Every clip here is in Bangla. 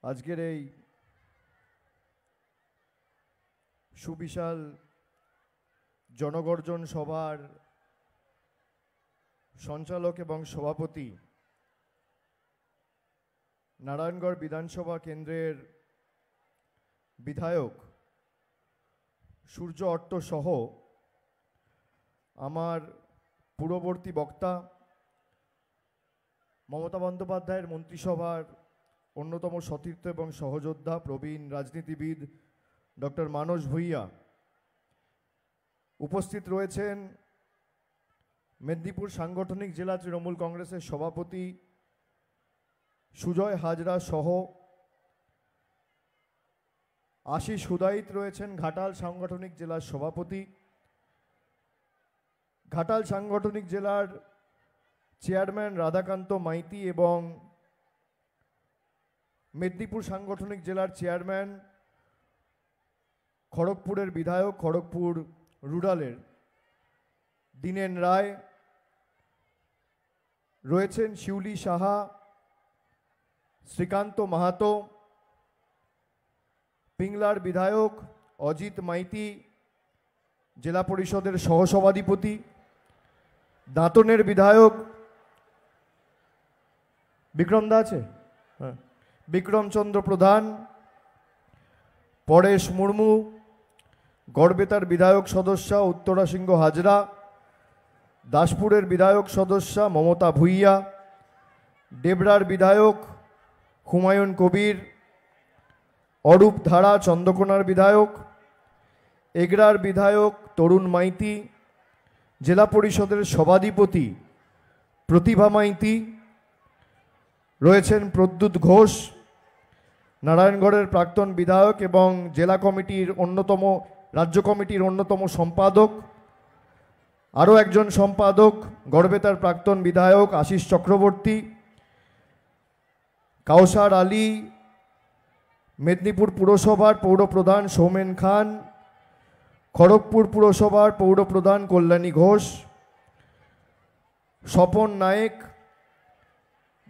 আজকের এই সুবিশাল জনগর্জন সভার সঞ্চালক এবং সভাপতি, নারায়ণগড় বিধানসভা কেন্দ্রের বিধায়ক সূর্য অট্ট সহ আমার পূর্ববর্তী বক্তা, মমতা বন্দ্যোপাধ্যায়ের মন্ত্রিসভার অন্যতম সতীর্থ এবং সহযোদ্ধা প্রবীণ রাজনীতিবিদ ডক্টর মানস ভূঁইয়া, উপস্থিত রয়েছেন মেদিনীপুর সাংগঠনিক জেলা তৃণমূল কংগ্রেসের সভাপতি সুজয় হাজরা সহ আশিস হুদাইত রয়েছেন ঘাটাল সাংগঠনিক জেলার সভাপতি, ঘাটাল সাংগঠনিক জেলার চেয়ারম্যান রাধাকান্ত মাইতি এবং মেদিনীপুর সাংগঠনিক জেলার চেয়ারম্যান, খড়গপুরের বিধায়ক, খড়গপুর রুরালের দীনেন রায় রয়েছেন, শিউলি সাহা, শ্রীকান্ত মাহাতো, পিংলার বিধায়ক অজিত মাইতি, জেলা পরিষদের সহসভাধিপতি, দাঁতনের বিধায়ক বিক্রম দা আছে, হ্যাঁ, বিক্রমচন্দ্র প্রধান, পরেশ মুর্মু, গড়বেতার বিধায়ক সদস্যা উত্তরা সিংহ হাজরা, দাসপুরের বিধায়ক সদস্যা মমতা ভূঁইয়া, ডেবরার বিধায়ক হুমায়ুন কবির, অরূপ ধারা চন্দ্রকোনার বিধায়ক, এগরার বিধায়ক তরুণ মাইতি, জেলা পরিষদের সভাধিপতি প্রতিভা মাইতি রয়েছেন, প্রদ্যুৎ ঘোষ নারায়ণগড়ের প্রাক্তন বিধায়ক এবং জেলা কমিটির অন্যতম, রাজ্য কমিটির অন্যতম সম্পাদক, আরও একজন সম্পাদক গড়বেতার প্রাক্তন বিধায়ক আশিস চক্রবর্তী, কাউসার আলী, মেদিনীপুর পুরসভার পৌরপ্রধান সৌমেন খান, খড়গপুর পুরসভার পৌরপ্রধান কল্যাণী ঘোষ, স্বপন নায়েক,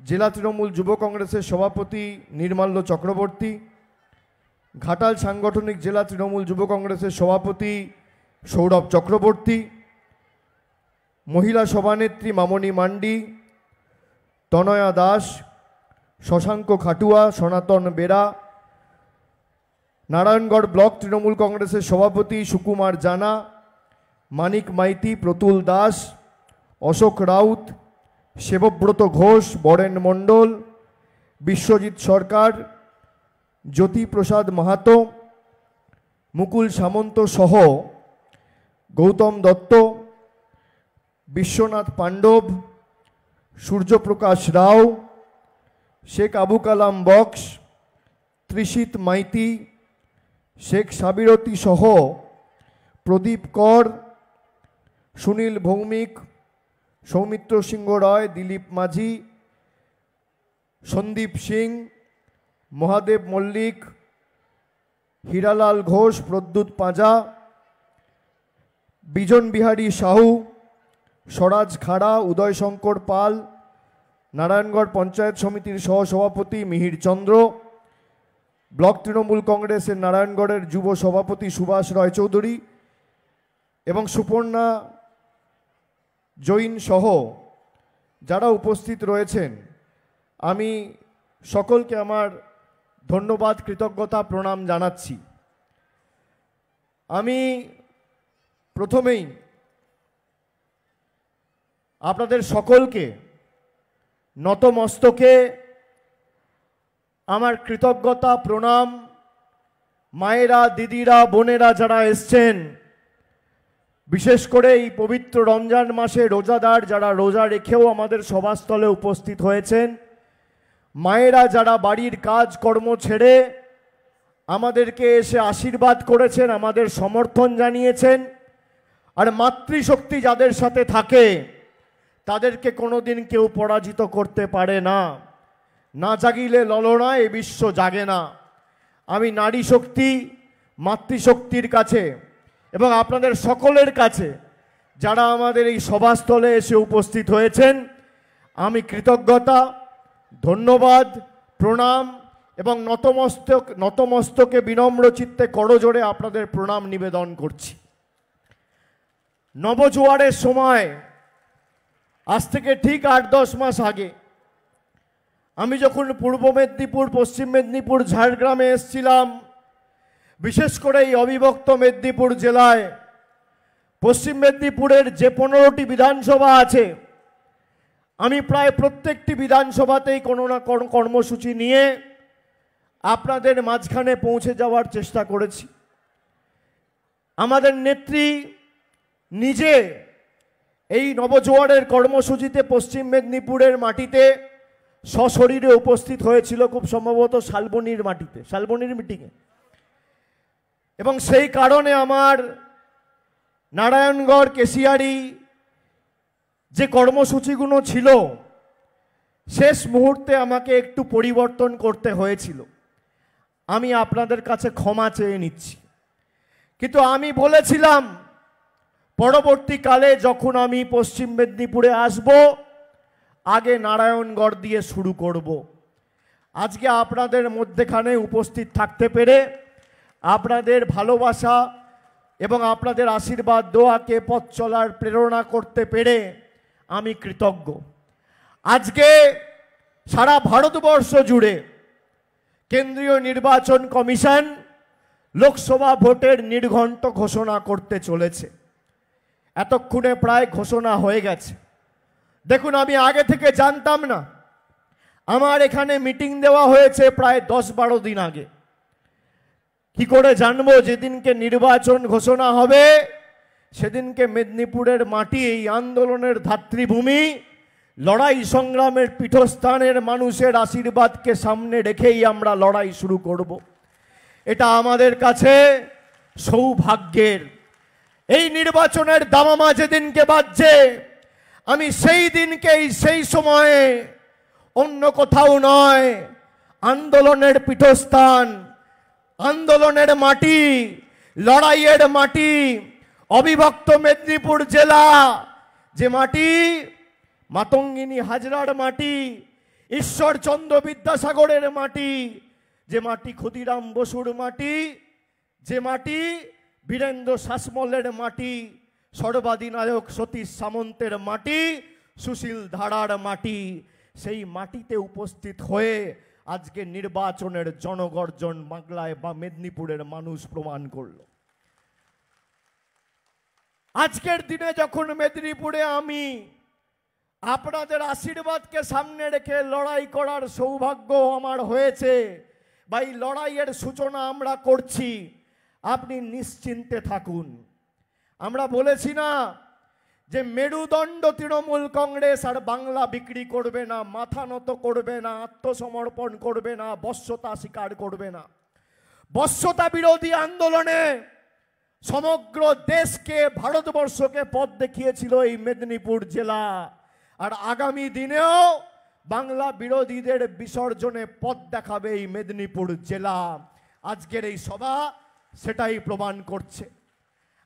জেলা তৃণমূল যুব কংগ্রেসের সভাপতি নির্মাল্য চক্রবর্তী, ঘাটাল সাংগঠনিক জেলা তৃণমূল যুব কংগ্রেসের সভাপতি সৌরভ চক্রবর্তী, মহিলা সভানেত্রী মামনি মান্ডি, তনয়া দাস, শশাঙ্ক খাটুয়া, সনাতন বেরা, নারায়ণগড় ব্লক তৃণমূল কংগ্রেসের সভাপতি সুকুমার জানা, মানিক মাইতি, প্রতুল দাস, অশোক রাউত, সেবব্রত ঘোষ, বরেন মণ্ডল, বিশ্বজিৎ সরকার, জ্যোতিপ্রসাদ মাহাতো, মুকুল সামন্ত সহ গৌতম দত্ত, বিশ্বনাথ পাণ্ডব, সূর্যপ্রকাশ রাও, শেখ আবু কালাম বক্স, ত্রিশিত মাইতি, শেখ সাবিরতী সহ প্রদীপ কর, সুনীল ভৌমিক, সৌমিত্র সিংহ রায়, দিলীপ মাঝি, সন্দীপ সিং, মহাদেব মল্লিক, হীরালাল ঘোষ, প্রদ্যুৎ পাঁজা, বিজন বিহারী সাহু, স্বরাজ খাড়া, উদয় শঙ্কর পাল, নারায়ণগড় পঞ্চায়েত সমিতির সহসভাপতি মিহির চন্দ্র, ব্লক তৃণমূল কংগ্রেসের নারায়ণগড়ের যুব সভাপতি সুভাষ রায়চৌধুরী এবং সুপর্ণা জৈন সহ যারা উপস্থিত রয়েছেন, আমি সকলকে আমার ধন্যবাদ, কৃতজ্ঞতা, প্রণাম জানাচ্ছি। আমি প্রথমেই আপনাদের সকলকে নতমস্তকে আমার কৃতজ্ঞতা, প্রণাম, মায়েরা, দিদিরা, বোনেরা যারা এসছেন, বিশেষ করে এই পবিত্র রমজান মাসে রোজাদার যারা রোজা রেখেও আমাদের সভাস্থলে উপস্থিত হয়েছেন, মায়েরা যারা বাড়ির কাজ কর্ম ছেড়ে আমাদেরকে এসে আশীর্বাদ করেছেন, আমাদের সমর্থন জানিয়েছেন, আর মাতৃশক্তি যাদের সাথে থাকে তাদেরকে কোনোদিন কেউ পরাজিত করতে পারে না। না জাগিলে ললনা এ বিশ্ব জাগে না। আমি নারী শক্তি, মাতৃশক্তির কাছে এবং আপনাদের সকলের কাছে যারা আমাদের এই সভাস্থলে এসে উপস্থিত হয়েছেন, আমি কৃতজ্ঞতা, ধন্যবাদ, প্রণাম এবং নতমস্তকে বিনম্র চিত্তে করজোড়ে আপনাদের প্রণাম নিবেদন করছি। নবজোয়ারের সময় আজ থেকে ঠিক 8-10 মাস আগে আমি যখন পূর্ব মেদিনীপুর, পশ্চিম মেদিনীপুর, ঝাড়গ্রামে এসেছিলাম, বিশেষ করে এই অবিভক্ত মেদিনীপুর জেলায় পশ্চিম মেদিনীপুরের যে 15টি বিধানসভা আছে, আমি প্রায় প্রত্যেকটি বিধানসভাতেই কোনো না কোনো কর্মসূচি নিয়ে আপনাদের মাঝখানে পৌঁছে যাওয়ার চেষ্টা করেছি। আমাদের নেত্রী নিজে এই নবজোয়ারের কর্মসূচিতে পশ্চিম মেদিনীপুরের মাটিতে সশরীরে উপস্থিত হয়েছিল, খুব সম্ভবত শালবনির মাটিতে, শালবনির মিটিংয়ে। এবং সেই কারণে আমার নারায়ণগড়, কেশিয়ারি যে কর্মসূচিগুলো ছিল শেষ মুহূর্তে আমাকে একটু পরিবর্তন করতে হয়েছিল। আমি আপনাদের কাছে ক্ষমা চেয়ে নিচ্ছি। কিন্তু আমি বলেছিলাম পরবর্তীকালে যখন আমি পশ্চিম মেদিনীপুরে আসব, আগে নারায়ণগড় দিয়ে শুরু করব। আজকে আপনাদের মধ্যেখানে উপস্থিত থাকতে পেরে, আপনাদের ভালোবাসা এবং আপনাদের আশীর্বাদ দোয়াকে পথ চলার প্রেরণা করতে পেরে আমি কৃতজ্ঞ। আজকে সারা ভারতবর্ষ জুড়ে কেন্দ্রীয় নির্বাচন কমিশন লোকসভা ভোটের নির্ঘণ্ট ঘোষণা করতে চলেছে। এতক্ষণে প্রায় ঘোষণা হয়ে গেছে। দেখুন, আমি আগে থেকে জানতাম না। আমার এখানে মিটিং দেওয়া হয়েছে প্রায় 10-12 দিন আগে। কি করে জানবো যেদিনকে নির্বাচন ঘোষণা হবে সেদিনকে মেদিনীপুরের মাটি, এই আন্দোলনের ধাত্রীভূমি, লড়াই সংগ্রামের পীঠস্থানের মানুষের আশীর্বাদকে সামনে রেখেই আমরা লড়াই শুরু করব। এটা আমাদের কাছে সৌভাগ্যের। এই নির্বাচনের দামামা যেদিনকে বাজছে, আমি সেই দিনকেই, সেই সময়ে অন্য কোথাও নয়, আন্দোলনের পীঠস্থান, আন্দোলনের মাটি, লড়াইয়ের মাটি, অবিভক্ত মেদিনীপুর জেলা, যে মাটি মাতঙ্গিনী হাজরার মাটি, ঈশ্বরচন্দ্র বিদ্যাসাগরের মাটি, যে মাটি ক্ষুদিরাম বসুর মাটি, যে মাটি বীরেন্দ্র শাসমলের মাটি, সর্বাধিনায়ক সতীশ সামন্তের মাটি, সুশীল ধারার মাটি, সেই মাটিতে উপস্থিত হয়ে আজকে নির্বাচনের জনগর্জন বাংলায় বা মেদিনীপুরের মানুষ প্রমাণ করল। আজকের দিনে যখন মেদিনীপুরে আমি আপনাদের আশীর্বাদকে সামনে রেখে লড়াই করার সৌভাগ্য আমার হয়েছে, বা এই লড়াইয়ের সূচনা আমরা করছি, আপনি নিশ্চিন্তে থাকুন। আমরা বলেছি না যে মেরুদণ্ড তৃণমূল কংগ্রেস আর বাংলা বিক্রি করবে না, মাথা নত করবে না, আত্মসমর্পণ করবে না, বশ্যতা স্বীকার করবে না। বশ্যতা বিরোধী আন্দোলনে সমগ্র দেশকে, ভারতবর্ষকে পথ দেখিয়েছিল এই মেদিনীপুর জেলা। আর আগামী দিনেও বাংলা বিরোধীদের বিসর্জনে পথ দেখাবে এই মেদিনীপুর জেলা। আজকের এই সভা সেটাই প্রমাণ করছে।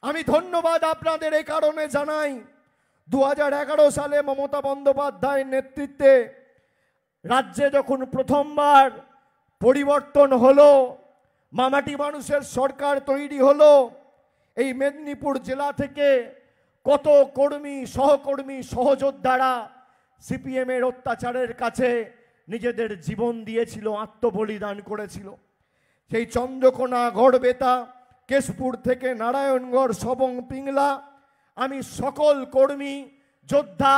আমি ধন্যবাদ আপনাদের এই কারণে জানাই, 2011 সালে মমতা বন্দ্যোপাধ্যায়ের নেতৃত্বে রাজ্যে যখন প্রথমবার পরিবর্তন হলো, মামাটি মানুষের সরকার তৈরি হলো, এই মেদিনীপুর জেলা থেকে কত কর্মী, সহকর্মী, সহযোদ্ধারা সিপিএমের অত্যাচারের কাছে নিজেদের জীবন দিয়েছিল, আত্মবলিদান করেছিল। সেই চন্দ্রকোনা, গড়বেতা, কেশপুর থেকে নারায়ণগড়, সবং, পিংলা, আমি সকল কর্মী, যোদ্ধা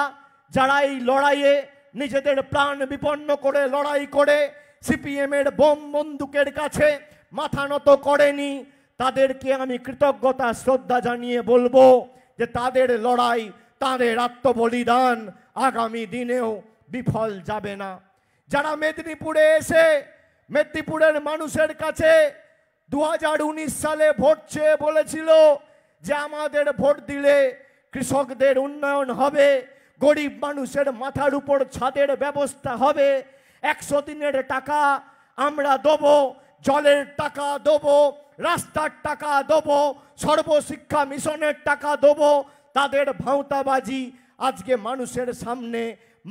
যারা এই লড়াইয়ে নিজেদের প্রাণ বিপন্ন করে লড়াই করে সিপিএমের বোম বন্দুকের কাছে মাথা নত করেনি, তাদেরকে আমি কৃতজ্ঞতা শ্রদ্ধা জানিয়ে বলবো যে তাদের লড়াই, তাদের আত্মবলিদান আগামী দিনেও বিফল যাবে না। যারা মেদিনীপুরে এসে মেদিনীপুরের মানুষের কাছে 2019 সালে ভোট চেয়ে বলেছিল যে আমাদের ভোট দিলে কৃষকদের উন্নয়ন হবে, গরিব মানুষের মাথার উপর ছাদের ব্যবস্থা হবে, 100 দিনের টাকা আমরা দেবো, জলের টাকা দেবো, রাস্তার টাকা দেবো, সর্বশিক্ষা মিশনের টাকা দেবো, তাদের ভাঁওতাবাজি আজকে মানুষের সামনে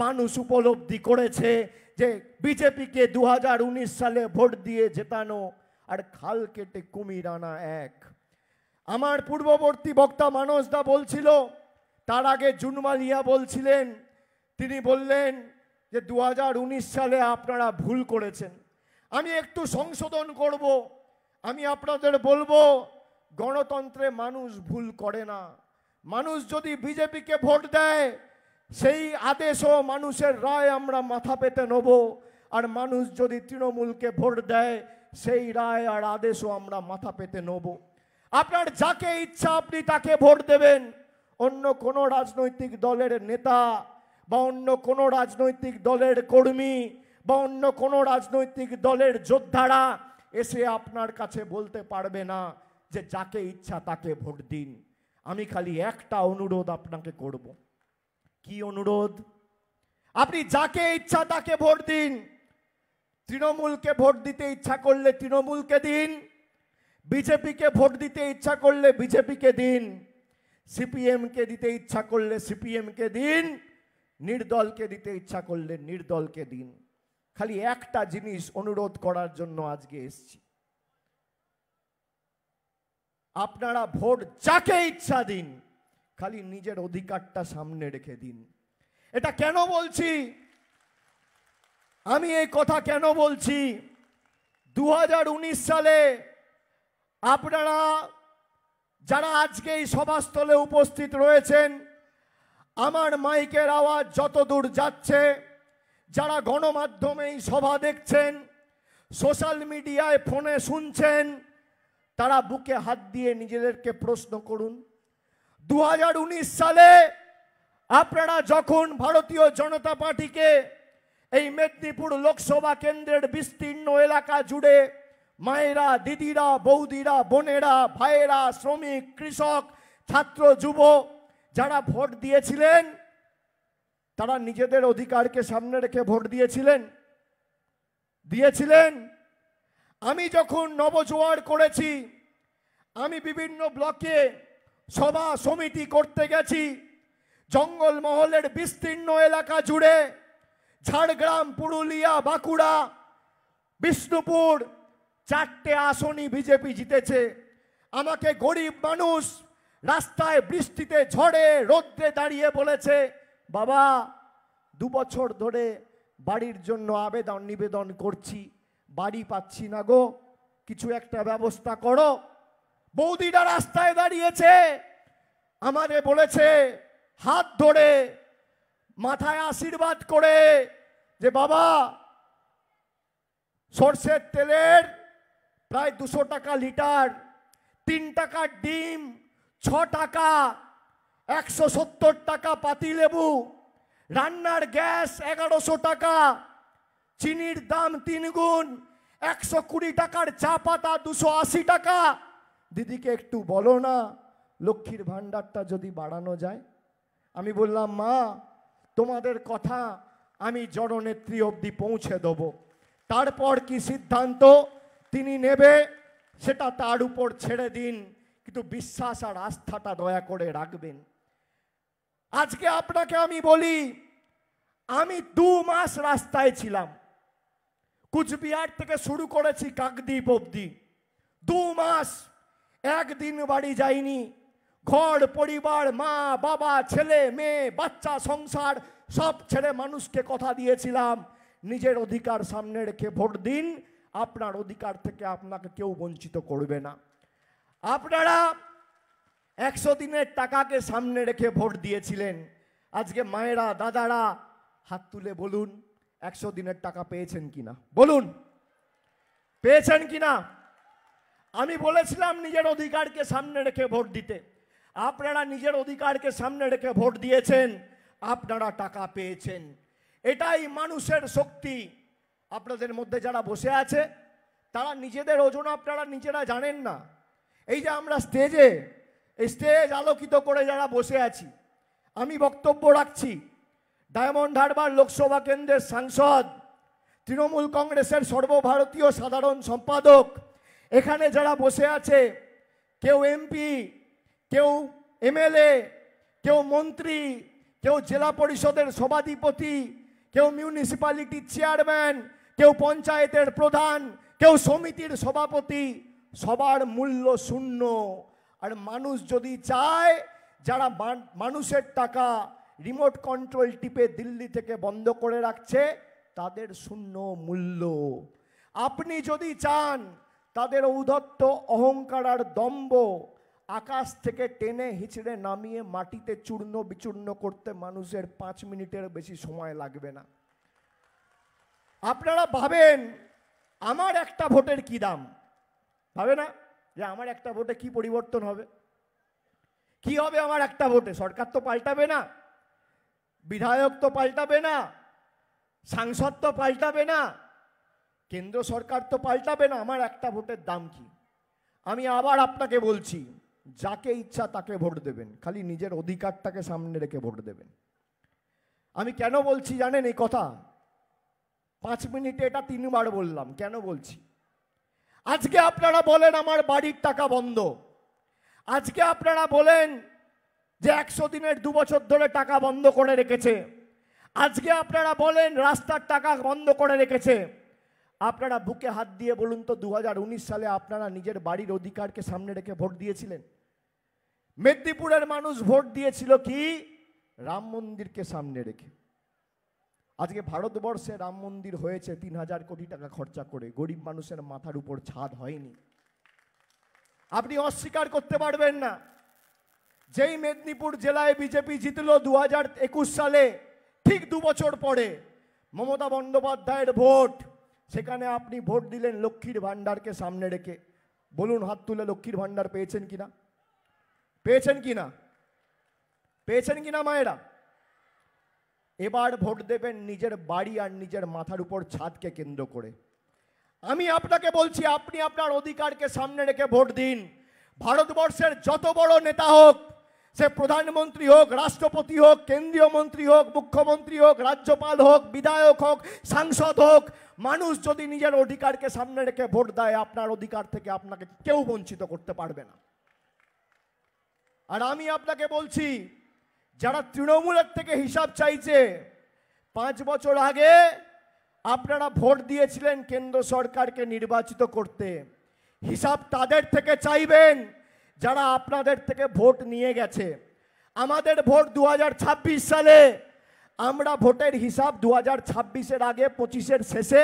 মানুষ উপলব্ধি করেছে যে বিজেপিকে 2019 সালে ভোট দিয়ে জেতানো আর খাল কেটে কুমির আনা এক। আমার পূর্ববর্তী বক্তা মানস দা বলছিল, তার আগে জুনমালিয়া বলছিলেন, তিনি বললেন যে 2019 সালে আপনারা ভুল করেছেন। আমি একটু সংশোধন করব, আমি আপনাদের বলবো গণতন্ত্রে মানুষ ভুল করে না। মানুষ যদি বিজেপিকে ভোট দেয় সেই আদেশ ও মানুষের রায় আমরা মাথা পেতে নেব, আর মানুষ যদি তৃণমূলকে ভোট দেয় সেই রায় আর আদেশও আমরা মাথা পেতে নেব। আপনার যাকে ইচ্ছা আপনি তাকে ভোট দেবেন। অন্য কোনো রাজনৈতিক দলের নেতা বা অন্য কোনো রাজনৈতিক দলের কর্মী বা অন্য কোনো রাজনৈতিক দলের যোদ্ধারা এসে আপনার কাছে বলতে পারবে না যে যাকে ইচ্ছা তাকে ভোট দিন। আমি খালি একটা অনুরোধ আপনাকে করব। কি অনুরোধ? আপনি যাকে ইচ্ছা তাকে ভোট দিন। তৃণমূলকে ভোট দিতে ইচ্ছা করলে তৃণমূলকে দিন, বিজেপিকে ভোট দিতে ইচ্ছা করলে বিজেপিকে দিন, সিপিএমকে দিতে ইচ্ছা করলে সিপিএমকে দিন, নির্দলকে দিতে ইচ্ছা করলে নির্দলকে দিন। খালি একটা জিনিস অনুরোধ করার জন্য আজকে এসেছি, আপনারা ভোট যাকে ইচ্ছা দিন, খালি নিজের অধিকারটা সামনে রেখে দিন। এটা কেন বলছি? আমি এই কথা কেন বলছি? 2019 সালে আপনারা যারা আজকে এই সভাস্থলে উপস্থিত রয়েছেন, আমার মাইকের আওয়াজ যত দূর যাচ্ছে, যারা গণমাধ্যমে এই সভা দেখছেন, সোশ্যাল মিডিয়ায় ফোনে শুনছেন, তারা বুকে হাত দিয়ে নিজেদেরকে প্রশ্ন করুন, 2019 সালে আপনারা যখন ভারতীয় জনতা পার্টিকে এই মেদিনীপুর লোকসভা কেন্দ্রের বিস্তীর্ণ এলাকা জুড়ে মায়েরা, দিদিরা, বৌদিরা, বোনেরা, ভাইয়েরা, শ্রমিক, কৃষক, ছাত্র, যুব যারা ভোট দিয়েছিলেন, তারা নিজেদের অধিকারকে সামনে রেখে ভোট দিয়েছিলেন। আমি যখন নবজোয়ার করেছি, আমি বিভিন্ন ব্লকে সভা সমিতি করতে গেছি, জঙ্গলমহলের বিস্তীর্ণ এলাকা জুড়ে, ঝাড়গ্রাম, পুরুলিয়া, বাঁকুড়া, বিষ্ণুপুর, 4টে আসনই বিজেপি জিতেছে। আমাকে গরিব মানুষ রাস্তায় বৃষ্টিতে ঝড়ে রোদ্রে দাঁড়িয়ে বলেছে, বাবা 2 বছর ধরে বাড়ির জন্য নিবেদন করছি, বাড়ি পাচ্ছি না গো, কিছু একটা ব্যবস্থা করো। বৌদিরা রাস্তায় দাঁড়িয়েছে, আমাদের বলেছে হাত ধরে, মাথায় আশীর্বাদ করে যে বাবা সরষের তেলের প্রায় 200 টাকা লিটার, 3 টাকার ডিম, 6 টাকা, 170 টাকা পাতিলেবু, রান্নার গ্যাস 1100 টাকা, চিনির দাম 3 গুণ, 120 টাকার চা পাতা 280 টাকা। দিদিকে একটু বলো না লক্ষ্মীর ভাণ্ডারটা যদি বাড়ানো যায়। আমি বললাম, মা তোমাদের কথা আমি জননেত্রী অবধি পৌঁছে দেব, তারপর কি সিদ্ধান্ত তিনি নেবে সেটা তার উপর ছেড়ে দিন, কিন্তু বিশ্বাস আর আস্থাটা দয়া করে রাখবেন। আজকে আপনাকে আমি বলি, আমি 2 মাস রাস্তায় ছিলাম, কুচবিহার থেকে শুরু করেছি কাকদ্বীপ অবধি, 2 মাস একদিন বাড়ি যাইনি। ঘর পরিবার, মা বাবা, ছেলে মেয়ে, বাচ্চা, সংসার সব ছেড়ে মানুষকে কথা দিয়েছিলাম, নিজের অধিকার সামনে রেখে ভোট দিন, আপনার অধিকার থেকে আপনাকে কেউ বঞ্চিত করবে না। আপনারা 100 দিনের টাকাকে সামনে রেখে ভোট দিয়েছিলেন। আজকে মায়েরা, দাদারা হাত তুলে বলুন 100 দিনের টাকা পেয়েছেন কিনা, বলুন পেয়েছেন কিনা। আমি বলেছিলাম নিজের অধিকারকে সামনে রেখে ভোট দিতে, আপনারা নিজের অধিকারকে সামনে রেখে ভোট দিয়েছেন, আপনারা টাকা পেয়েছেন। এটাই মানুষের শক্তি। আপনাদের মধ্যে যারা বসে আছে তারা নিজেদের ওজন আপনারা নিজেরা জানেন না। এই যে আমরা স্টেজে, এই স্টেজ আলোকিত করে যারা বসে আছি, আমি বক্তব্য রাখছি, ডায়মন্ড হারবার লোকসভা কেন্দ্রের সাংসদ, তৃণমূল কংগ্রেসের সর্বভারতীয় সাধারণ সম্পাদক, এখানে যারা বসে আছে, কেউ এমপি, কেউ এমএলএ, কেউ মন্ত্রী, কেউ জেলা পরিষদের সভাধিপতি, কেউ মিউনিসিপ্যালিটির চেয়ারম্যান, কেউ পঞ্চায়েতের প্রধান, কেউ সমিতির সভাপতি, সবার মূল্য শূন্য। আর মানুষ যদি চায়, যারা মানুষের টাকা রিমোট কন্ট্রোল টিপে দিল্লি থেকে বন্ধ করে রাখছে, তাদের শূন্য মূল্য। আপনি যদি চান তাদের ঔদ্ধত্য, অহংকার আর দম্ভ আকাশ থেকে টেনে হিচড়ে নামিয়ে মাটিতে চূর্ণ বিচূর্ণ করতে মানুষের 5 মিনিটের বেশি সময় লাগবে না। আপনারা ভাবেন আমার একটা ভোটের কি দাম? ভাবে না যে আমার একটা ভোটে কি পরিবর্তন হবে? কি হবে আমার একটা ভোটে? সরকার তো পাল্টাবে না, বিধায়ক তো পাল্টাবে না, সাংসদ তো পাল্টাবে না, কেন্দ্র সরকার তো পাল্টাবে না। আমার একটা ভোটের দাম কি? আমি আবার আপনাকে বলছি, যাকে ইচ্ছা তাকে ভোট দেবেন, খালি নিজের অধিকারটাকে সামনে রেখে ভোট দেবেন। আমি কেন বলছি জানেন এই কথা? 5 মিনিটে এটা 3 বার বললাম। কেন বলছি? আজকে আপনারা বলেন আমার বাড়ির টাকা বন্ধ, আজকে আপনারা বলেন যে 100 দিনের 2 বছর ধরে টাকা বন্ধ করে রেখেছে, আজকে আপনারা বলেন রাস্তার টাকা বন্ধ করে রেখেছে। আপনারা বুকে হাত দিয়ে বলুন তো 2019 সালে আপনারা নিজের বাড়ির অধিকারকে সামনে রেখে ভোট দিয়েছিলেন? মেদিনীপুরের মানুষ ভোট দিয়েছিল কি? রাম মন্দিরকে সামনে রেখে। আজকে ভারতবর্ষে রাম মন্দির হয়েছে 3000 কোটি টাকা খরচা করে, গরিব মানুষের মাথার উপর ছাদ হয়নি। আপনি অস্বীকার করতে পারবেন না। যেই মেদিনীপুর জেলায় বিজেপি জিতল 2021 সালে, ঠিক 2 বছর পরে মমতা বন্দ্যোপাধ্যায়ের ভোট, সেখানে আপনি ভোট দিলেন লক্ষ্মীর ভান্ডারকে সামনে রেখে। বলুন হাত তুলে লক্ষ্মীর ভান্ডার পেয়েছেন কিনা? পেয়েছেন কিনা? পেয়েছেন কিনা মায়েরা? এবার ভোট দেবেন নিজের বাড়ি আর নিজের মাথার উপর ছাদকে কেন্দ্র করে। আমি আপনাকে বলছি, আপনি আপনার অধিকারকে সামনে রেখে ভোট দিন। ভারতবর্ষের যত বড় নেতা হোক, সে প্রধানমন্ত্রী হোক, রাষ্ট্রপতি হোক, কেন্দ্রীয় মন্ত্রী হোক, মুখ্যমন্ত্রী হোক, রাজ্যপাল হোক, বিধায়ক হোক, সাংসদ হোক, মানুষ যদি নিজের অধিকারকে সামনে রেখে ভোট দেয়, আপনার অধিকার থেকে আপনাকে কেউ বঞ্চিত করতে পারবে না। আর আমি আপনাকে বলছি, যারা তৃণমূলের থেকে হিসাব চাইছে, 5 বছর আগে আপনারা ভোট দিয়েছিলেন কেন্দ্র সরকারকে নির্বাচিত করতে। হিসাব তাদের থেকে চাইবেন যারা আপনাদের থেকে ভোট নিয়ে গেছে। আমাদের ভোট 2026 সালে। আমরা ভোটের হিসাব 2026-এর আগে 25-এর শেষে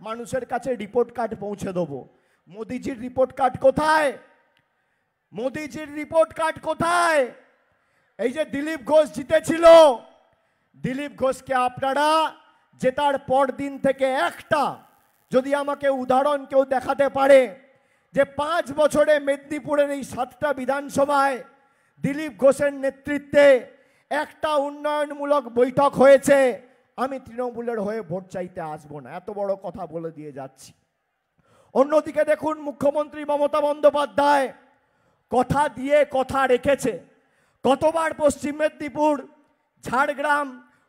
মানুষের কাছে রিপোর্ট কার্ড পৌঁছে দেবো। মোদিজির রিপোর্ট কার্ড কোথায়? মোদিজির রিপোর্ট কার্ড কোথায়? এই যে দিলীপ ঘোষ জিতেছিল, দিলীপ ঘোষকে আপনারা জেতার পর দিন থেকে একটা যদি আমাকে উদাহরণ কেউ দেখাতে পারে যে 5 বছরে মেদিনীপুরের এই 7টা বিধানসভায় দিলীপ ঘোষের নেতৃত্বে একটা উন্নয়নমূলক বৈঠক হয়েছে, আমি তৃণমূলের হয়ে ভোট চাইতে আসবো না। এত বড় কথা বলে দিয়ে যাচ্ছি। অন্যদিকে দেখুন, মুখ্যমন্ত্রী মমতা বন্দ্যোপাধ্যায় কথা দিয়ে কথা রেখেছে। কতবার পশ্চিম মেদিনীপুর, ঝাড়গ্রাম,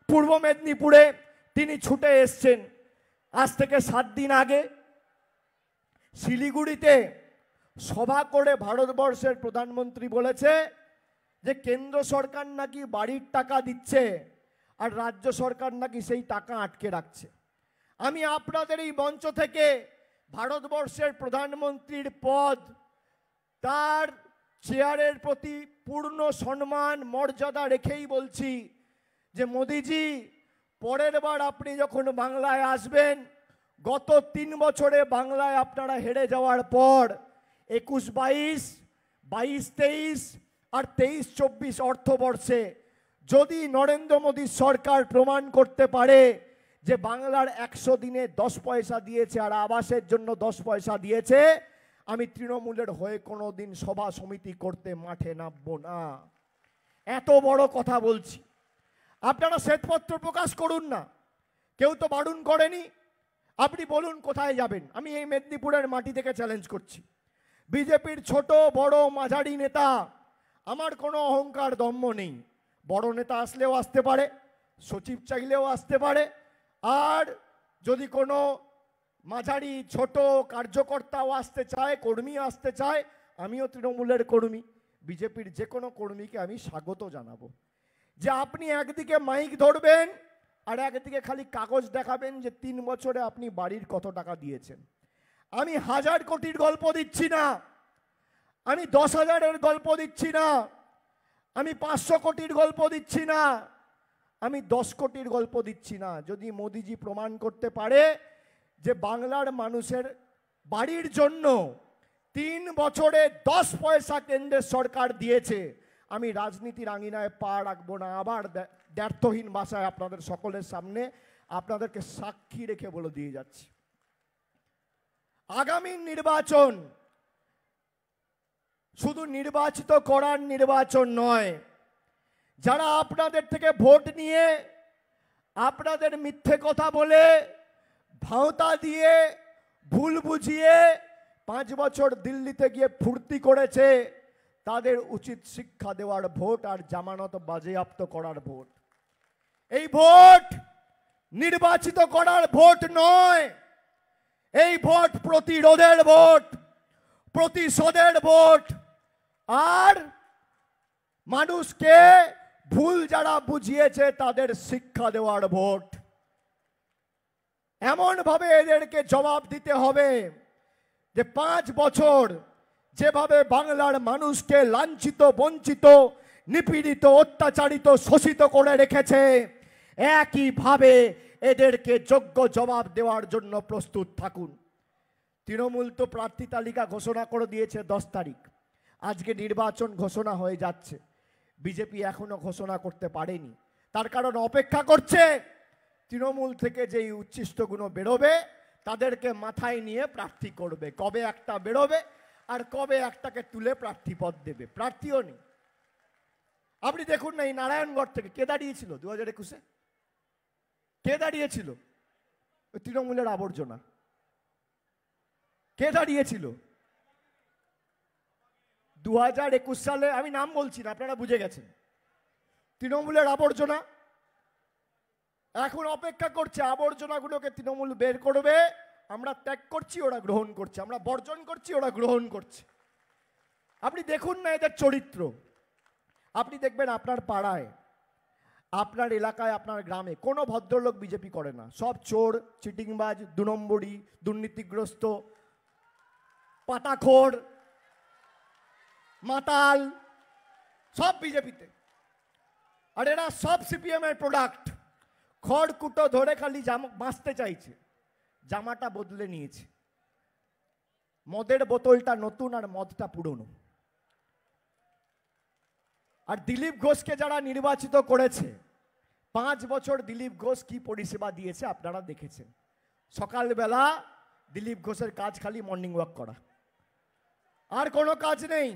পূর্ব মেদিনীপুরে তিনি ছুটে এসছেন। আজ থেকে 7 দিন আগে শিলিগুড়িতে সভা করে ভারতবর্ষের প্রধানমন্ত্রী বলেছে যে কেন্দ্র সরকার নাকি বাড়ির টাকা দিচ্ছে আর রাজ্য সরকার নাকি সেই টাকা আটকে রাখছে। আমি আপনাদের এই মঞ্চ থেকে ভারতবর্ষের প্রধানমন্ত্রীর পদ, তার চেয়ারের প্রতি পূর্ণ সম্মান মর্যাদা রেখেই বলছি যে মোদিজি, পরের বার আপনি যখন বাংলায় আসবেন, গত 3 বছরে বাংলায় আপনারা হেরে যাওয়ার পর 21-22, 22-23 আর 23-24 অর্থবর্ষে যদি নরেন্দ্র মোদী সরকার প্রমাণ করতে পারে যে বাংলার 100 দিনে 10 পয়সা দিয়েছে আর আবাসের জন্য 10 পয়সা দিয়েছে, আমি তৃণমূলের হয়ে কোনোদিন সভা সমিতি করতে মাঠে নামবো না। এত বড় কথা বলছি। আপনারা শ্বেতপত্র প্রকাশ করুন না, কেউ তো বারণ করেনি। আপনি বলুন কোথায় যাবেন। আমি এই মেদিনীপুরের মাটি থেকে চ্যালেঞ্জ করছি। বিজেপির ছোট বড় মাঝারি নেতা, আমার কোনো অহংকার দম্ভ নেই। বড় নেতা আসলেও আসতে পারে, সচিব চাইলেও আসতে পারে, আর যদি কোনো মাঝারি ছোট কার্যকর্তাও আসতে চায়, কর্মী আসতে চায়, আমিও তৃণমূলের কর্মী, বিজেপির যে কোনো কর্মীকে আমি স্বাগত জানাবো। যে আপনি একদিকে মাইক ধরবেন আর একদিকে খালি কাগজ দেখাবেন যে 3 বছরে আপনি বাড়ির কত টাকা দিয়েছেন। আমি 1000 কোটির গল্প দিচ্ছি না, আমি 10,000-এর গল্প দিচ্ছি না, আমি 500 কোটির গল্প দিচ্ছি না, আমি 10 কোটির গল্প দিচ্ছি না। যদি মোদিজি প্রমাণ করতে পারে যে বাংলার মানুষের বাড়ির জন্য 3 বছরে 10 পয়সা কেন্দ্রের সরকার দিয়েছে, আমি রাজনীতির আঙিনায় পা রাখবো না। আবার দ্ব্যর্থহীন ভাষায় আপনাদের সকলের সামনে আপনাদেরকে সাক্ষী রেখে বলে দিয়ে যাচ্ছি, আগামী নির্বাচন শুধু নির্বাচিত করার নির্বাচন নয়। যারা আপনাদের থেকে ভোট নিয়ে, আপনাদের মিথ্যে কথা বলে, ভাওতা দিয়ে, ভুল বুঝিয়ে 5 বছর দিল্লিতে গিয়ে ফুর্তি করেছে, তাদের উচিত শিক্ষা দেওয়ার ভোট আর জামানত বাজেয়াপ্ত করার ভোট। এই ভোট নির্বাচিত করার ভোট নয়, এই ভোট প্রতিরোধের ভোট, প্রতিশোধের ভোট, আর মানুষকে ভুল যারা বুঝিয়েছে তাদের শিক্ষা দেওয়ার ভোট। এমন ভাবে এদেরকে জবাব দিতে হবে যে 5 বছর যেভাবে বাংলার মানুষকে লাঞ্ছিত, বঞ্চিত, নিপীড়িত, অত্যাচারিত, শোষিত করে রেখেছে, একইভাবে এদেরকে যোগ্য জবাব দেওয়ার জন্য প্রস্তুত থাকুন। তৃণমূল তো প্রার্থী তালিকা ঘোষণা করে দিয়েছে 10 তারিখ, আজকে নির্বাচন ঘোষণা হয়ে যাচ্ছে, বিজেপি এখনো ঘোষণা করতে পারেনি। তার কারণ অপেক্ষা করছে তৃণমূল থেকে যেই উচ্ছিষ্টগুলো বেরোবে তাদেরকে মাথায় নিয়ে প্রার্থী করবে। কবে একটা বেরোবে আর কবে একটাকে তুলে প্রার্থী পদ দেবে, প্রার্থীও নেই। আপনি দেখুন না, এই নারায়ণগড় থেকে কে দাঁড়িয়েছিল 2021-এ? কে দাঁড়িয়েছিল? তৃণমূলের আবর্জনা। কে দাঁড়িয়েছিল 2021 সালে? আমি নাম বলছি না, আপনারা বুঝে গেছেন। তৃণমূলের আবর্জনা এখন অপেক্ষা করছে, আবর্জনাগুলোকে তৃণমূল বের করবে। আমরা ত্যাগ করছি, ওরা গ্রহণ করছে, আমরা বর্জন করছি, ওরা গ্রহণ করছে। আপনি দেখুন না এদের চরিত্র। আপনি দেখবেন আপনার পাড়ায়, আপনার এলাকায়, আপনার গ্রামে কোনো ভদ্রলোক বিজেপি করে না, সব চোর, চিটিংবাজ, 2 নম্বরী, দুর্নীতিগ্রস্ত, পাতাখোর, মাতাল, সব বিজেপিতে। আর এরা সব সিপিএম এর প্রোডাক্ট। খড়কুটো ধরে খালি বাঁচতে চাইছে, জামাটা বদলে নিয়েছে। মদের বোতলটা নতুন আর মদটা পুরনো। আর দিলীপ ঘোষকে যারা নির্বাচিত করেছে, 5 বছর দিলীপ ঘোষ কি পরিষেবা দিয়েছে আপনারা দেখেছেন। সকালবেলা দিলীপ ঘোষের কাজ খালি মর্নিং ওয়াক করা, আর কোনো কাজ নেই।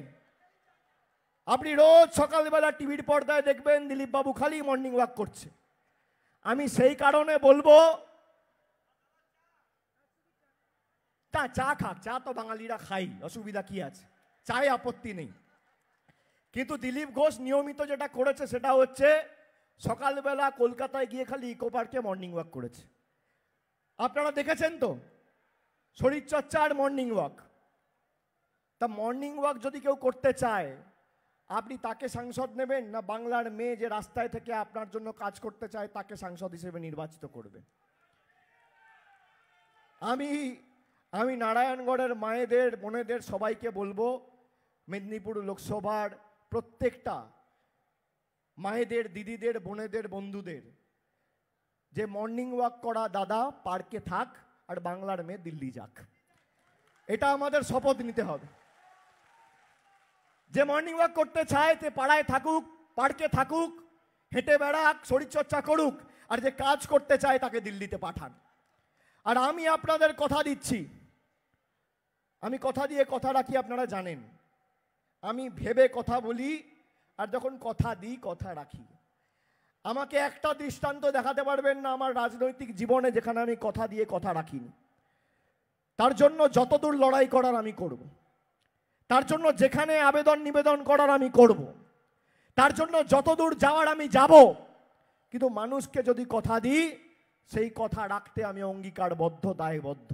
আপনি রোজ সকালবেলা টিভির পর্দায় দেখবেন দিলীপ বাবু খালি মর্নিং ওয়াক করছে। আমি সেই কারণে বলবো, চা খাক, চা তো বাঙালিরা খাই, অসুবিধা কি আছে, চায়ে আপত্তি নেই। কিন্তু দিলীপ ঘোষ নিয়মিত যেটা করেছে সেটা হচ্ছে সকালবেলা কলকাতায় গিয়ে খালি ইকো পার্কে মর্নিং ওয়াক করেছে। আপনারা দেখেছেন তো, শরীরচর্চা আর মর্নিং ওয়াক। তা মর্নিং ওয়াক যদি কেউ করতে চায়, আপনি তাকে সাংসদ নেবেন, না বাংলার মেয়ে যে রাস্তায় থেকে আপনার জন্য কাজ করতে চায় তাকে সাংসদ হিসেবে নির্বাচিত করবেন? আমি নারায়ণগড়ের মায়েদের, বোনেদের সবাইকে বলবো, মেদিনীপুর লোকসভার প্রত্যেকটা মায়েদের, দিদিদের, বোনেদের, বন্ধুদের, যে মর্নিং ওয়াক করা দাদা পার্কে থাক আর বাংলার মেয়ে দিল্লি যাক। এটা আমাদের শপথ নিতে হবে। যে মর্নিং ওয়াক করতে চায় সে পাড়ায় থাকুক, পার্কে থাকুক, হেঁটে বেড়াক, শরীরচর্চা করুক, আর যে কাজ করতে চায় তাকে দিল্লিতে পাঠান। আর আমি আপনাদের কথা দিচ্ছি, আমি কথা দিয়ে কথা রাখি, আপনারা জানেন। আমি ভেবে কথা বলি, আর যখন কথা দিই কথা রাখি। আমাকে একটা দৃষ্টান্ত দেখাতে পারবেন না আমার রাজনৈতিক জীবনে যেখানে আমি কথা দিয়ে কথা রাখিনি। তার জন্য যতদূর লড়াই করার আমি করব, তার জন্য যেখানে আবেদন নিবেদন করার আমি করব, তার জন্য যতদূর যাওয়ার আমি যাব। কিন্তু মানুষকে যদি কথা দিই, সেই কথা রাখতে আমি অঙ্গীকারবদ্ধ, দায়বদ্ধ।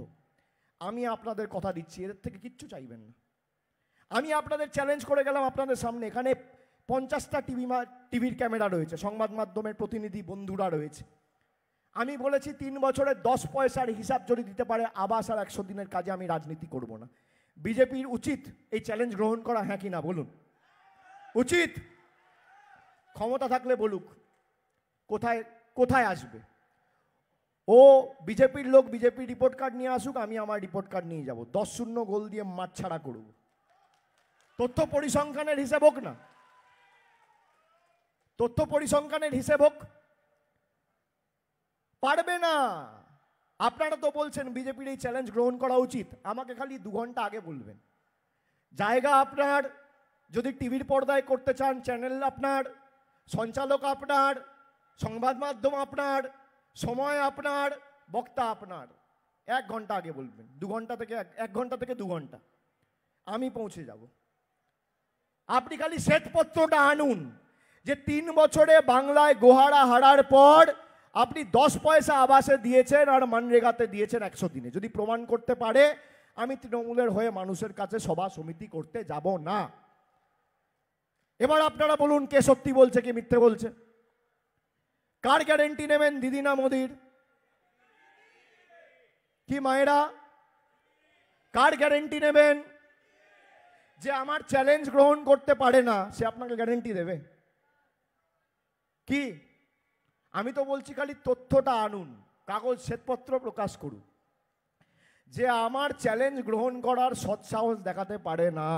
আমি আপনাদের কথা দিচ্ছি, এদের থেকে কিচ্ছু চাইবেন না। আমি আপনাদের চ্যালেঞ্জ করে গেলাম আপনাদের সামনে, এখানে 50টা টিভির ক্যামেরা রয়েছে, সংবাদ মাধ্যমের প্রতিনিধি বন্ধুরা রয়েছে। আমি বলেছি 3 বছরে 10 পয়সার হিসাব যদি দিতে পারে আবাস আর 100 দিনের কাজে আমি রাজনীতি করব না। বিজেপির উচিত এই চ্যালেঞ্জ গ্রহণ করা, হ্যাঁ কি না বলুন? উচিত? ক্ষমতা থাকলে বলুক কোথায় কোথায় আসবে। ও বিজেপির লোক বিজেপির রিপোর্ট কার্ড নিয়ে আসুক, আমি আমার রিপোর্ট কার্ড নিয়ে যাব, 10-0 গোল দিয়ে মাঠ ছাড়া করব। তথ্য পরিসংখ্যানের হিসেব হোক না, তথ্য পরিসংখ্যানের হিসেব হোক। পারবে না। আপনারা তো বলছেন বিজেপির এই চ্যালেঞ্জ গ্রহণ করা উচিত, আমাকে খালি 2 ঘন্টা আগে বলবেন। জায়গা আপনার, যদি টিভির পর্দায় করতে চান চ্যানেল আপনার, সঞ্চালক আপনার, সংবাদ মাধ্যম আপনার, সময় আপনার, বক্তা আপনার। 1 ঘন্টা আগে বলবেন, 2 ঘন্টা থেকে 1 ঘন্টা থেকে 2 ঘন্টা আমি পৌঁছে যাব। আপনি খালি শ্বেতপত্রটা আনুন যে 3 বছরে বাংলায় গোহারা হারার পর আপনি 10 পয়সা আবাসে দিয়েছেন আর মানরেগাতে দিয়েছেন 100 দিনে। যদি প্রমাণ করতে পারে, আমি তৃণমূলের হয়ে মানুষের কাছে সভা সমিতি করতে যাব না। এবার আপনারা বলুন কে সত্যি বলছে কে মিথ্যে বলছে। কার গ্যারেন্টি নেবেন? দিদি না মোদির? কি মায়েরা, কার গ্যারেন্টি নেবেন? যে আমার চ্যালেঞ্জ গ্রহণ করতে পারে না সে আপনাকে গ্যারেন্টি দেবে কি? আমি তো বলছি খালি তথ্যটা আনুন, কাগজ শ্বেতপত্র প্রকাশ করুন। যে আমার চ্যালেঞ্জ গ্রহণ করার সৎসাহস দেখাতে পারে না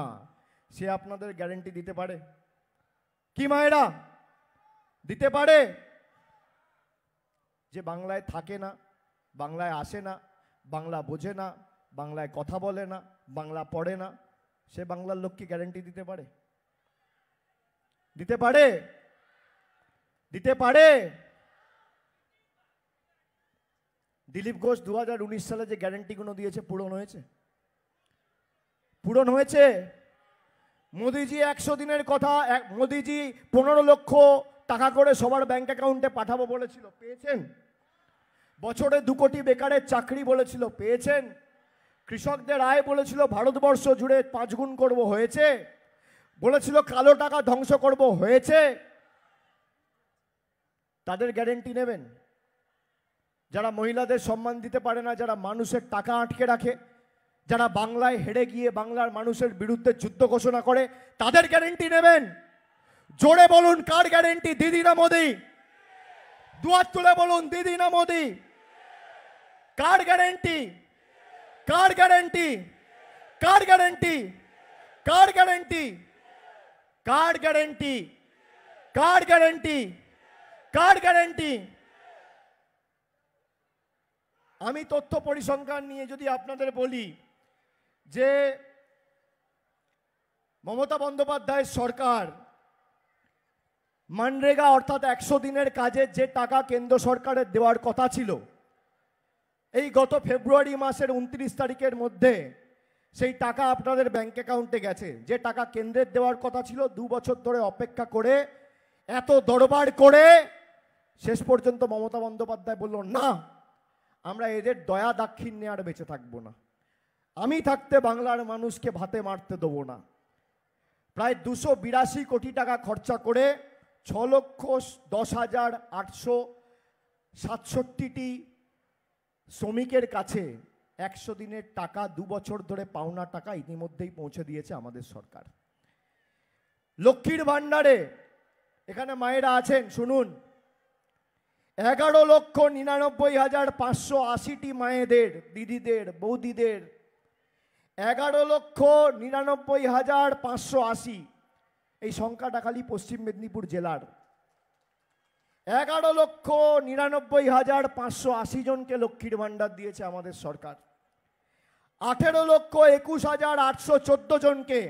সে আপনাদের গ্যারেন্টি দিতে পারে কি মায়েরা? দিতে পারে? যে বাংলায় থাকে না, বাংলায় আসে না, বাংলা বোঝে না, বাংলায় কথা বলে না, বাংলা পড়ে না, সে বাংলার লোককে গ্যারেন্টি দিতে পারে? দিতে পারে? দিতে পারে? দিলীপ ঘোষ 2019 সালে যে গ্যারেন্টিগুলো দিয়েছে পূরণ হয়েছে? পূরণ হয়েছে? মোদিজি 100 দিনের কথা, মোদিজি 15 লক্ষ টাকা করে সবার ব্যাংক অ্যাকাউন্টে পাঠাবো বলেছিল, পেয়েছেন? বছরে 2 কোটি বেকারের চাকরি বলেছিল, পেয়েছেন? কৃষকদের আয় বলেছিল ভারতবর্ষ জুড়ে 5 গুণ করব, হয়েছে? বলেছিল কালো টাকা ধ্বংস করব, হয়েছে? তাদের গ্যারেন্টি নেবেন? যারা মহিলাদের সম্মান দিতে পারে না, যারা মানুষের টাকা আটকে রাখে, যারা বাংলায় হেরে গিয়ে বাংলার মানুষের বিরুদ্ধে যুদ্ধ ঘোষণা করে, তাদের গ্যারেন্টি নেবেন? জোরে বলুন কার গ্যারেন্টি? দিদি না মোদি? দুহাত তুলে বলুন দিদি না মোদি? কার গ্যারেন্টি? কার গ্যারেন্টি? কার গ্যারেন্টি? কার গ্যারেন্টি? কার গ্যারেন্টি? কার গ্যারেন্টি? কার গ্যারেন্টি? আমি তথ্য পরিসংখ্যান নিয়ে যদি আপনাদের বলি যে মমতা বন্দ্যোপাধ্যায়ের সরকার মানরেগা অর্থাৎ 100 দিনের কাজের যে টাকা কেন্দ্র সরকারের দেওয়ার কথা ছিল, এই গত ফেব্রুয়ারি মাসের 29 তারিখের মধ্যে সেই টাকা আপনাদের ব্যাংক অ্যাকাউন্টে গেছে। যে টাকা কেন্দ্রের দেওয়ার কথা ছিল 2 বছর ধরে অপেক্ষা করে, এত দরবার করে, শেষ পর্যন্ত মমতা বন্দ্যোপাধ্যায় বলল না, আমরা এদের দয়া দাক্ষিণ্যে আর বেঁচে থাকবো না, আমি থাকতে বাংলার মানুষকে ভাতে মারতে দেবো না। প্রায় 282 কোটি টাকা খরচা করে 6,10,867টি শ্রমিকের কাছে 100 দিনের টাকা 2 বছর ধরে পাওনা টাকা ইতিমধ্যেই পৌঁছে দিয়েছে আমাদের সরকার। লক্ষ্মীর ভাণ্ডারে, এখানে মায়েরা আছেন শুনুন, 11,99,580টি মায়েদের, দিদিদের, বৌদিদের 11,99,580, এই সংখ্যাটা খালি পশ্চিম মেদিনীপুর জেলার। 11,99,580 জনকে লক্ষ্মীর ভাণ্ডার দিয়েছে আমাদের সরকার। 18,21,814 জনকে